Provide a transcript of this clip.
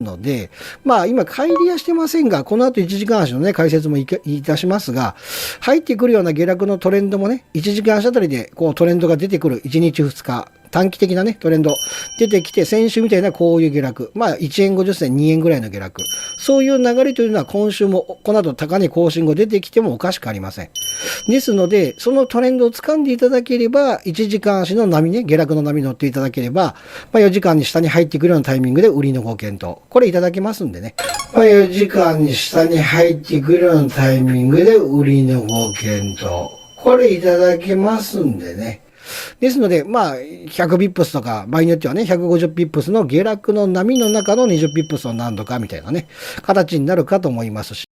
ので、まあ今、乖離はしてませんが、この後1時間足のね、解説もいたしますが、入ってくるような下落のトレンドもね、1時間足あたりでこうトレンドが出てくる1日2日、短期的なね、トレンド出てきて、先週みたいなこういう下落、まあ1円50銭、2円ぐらいの下落、そういう流れというのは今週もこの後高値更新後出てきてもおかしくありません。ですので、そのトレンドを掴んでいただければ、1時間足の波ね、下落の波に乗っていただければ、まあ4時間に下に入ってくるようなタイミングで売りのご検討。これいただけますんでね。まあ4時間に下に入ってくるようなタイミングで売りのご検討。これいただけますんでね。ですので、まあ、100ビップスとか、場合によってはね、150ビップスの下落の波の中の20ビップスの何度かみたいなね、形になるかと思いますし、